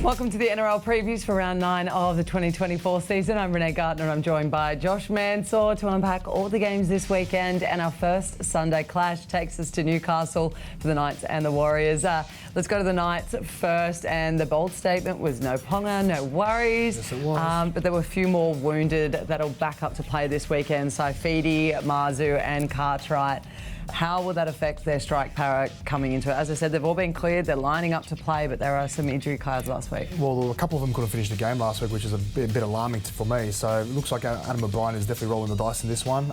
Welcome to the NRL previews for round 9 of the 2024 season. I'm Renee Gartner and I'm joined by Josh Mansour to unpack all the games this weekend, and our first Sunday clash takes us to Newcastle for the Knights and the Warriors. Let's go to the Knights first, and the bold statement was no Ponga, no worries. Yes, it was. But there were a few more wounded that'll back up to play this weekend. Saifidi, Marzu and Cartwright. How will that affect their strike power coming into it? As I said, they've all been cleared, they're lining up to play, but there are some injury cards last week. Well, a couple of them couldn't finish the game last week, which is a bit alarming for me. So it looks like Adam O'Brien is definitely rolling the dice in this one.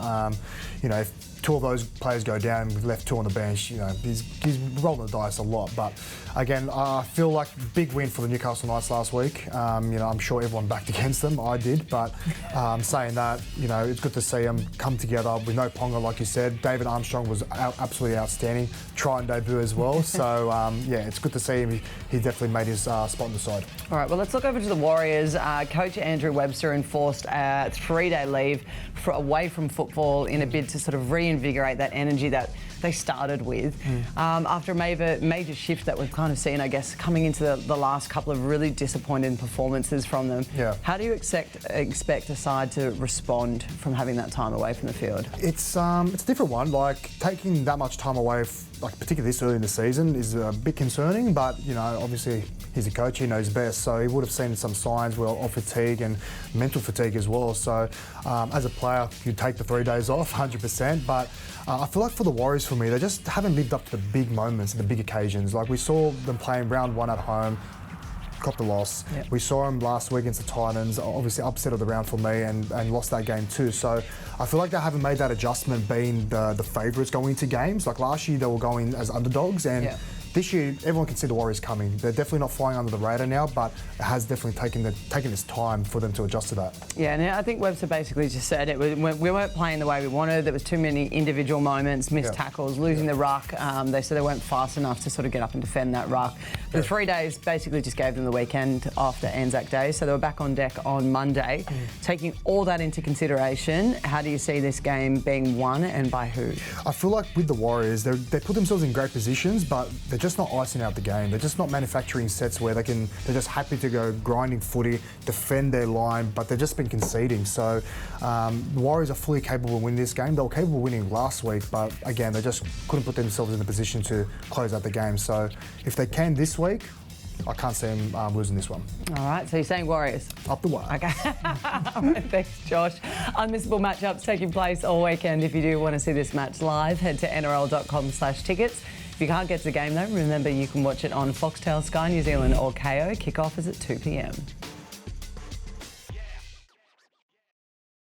If two of those players go down, we've left two on the bench, he's rolling the dice a lot. But again, I feel like big win for the Newcastle Knights last week. I'm sure everyone backed against them. I did, but saying that, it's good to see them come together with no Ponga, like you said. David Armstrong was absolutely outstanding. Try and debut as well. So it's good to see him. He definitely made his spot on the side. All right, well, let's look over to the Warriors. Coach Andrew Webster enforced a 3-day leave away from football in a bid to sort of reinvigorate that energy that they started with. After a major shift that we've kind of seen, I guess, coming into the last couple of really disappointing performances from them. Yeah. How do you expect a side to respond from having that time away from the field? It's a different one. Like, taking that much time away, particularly this early in the season, is a bit concerning, but obviously he's a coach, he knows best, so he would have seen some signs of fatigue and mental fatigue as well. So as a player, you take the 3 days off 100%, but I feel like for the Warriors, for me, they just haven't lived up to the big moments and the big occasions. Like, we saw them playing round 1 at home, got the loss. Yep. We saw them last week against the Titans, obviously upset of the round for me, and lost that game too. So I feel like they haven't made that adjustment being the favourites going into games. Like last year, they were going as underdogs, and this year, everyone can see the Warriors coming. They're definitely not flying under the radar now, but it has definitely taken this time for them to adjust to that. Yeah, and I think Webster basically just said we weren't playing the way we wanted. There was too many individual moments, missed tackles, losing the ruck. They said they weren't fast enough to sort of get up and defend that ruck. The 3 days basically just gave them the weekend after Anzac Day, so they were back on deck on Monday. Taking all that into consideration, how do you see this game being won and by who? I feel like with the Warriors, they put themselves in great positions, but they're just not icing out the game. They're just not manufacturing sets where they're just happy to go grinding footy, defend their line, but they've just been conceding. So the Warriors are fully capable of winning this game. They were capable of winning last week, but again, they just couldn't put themselves in a position to close out the game. So if they can this week, I can't see them losing this one. All right, so you're saying Warriors? Up the wire. Okay. All right, thanks, Josh. Unmissable matchups taking place all weekend. If you do want to see this match live, head to nrl.com/tickets. If you can't get to the game, though, remember you can watch it on Foxtel, Sky New Zealand or KO. Kickoff is at 2 p.m.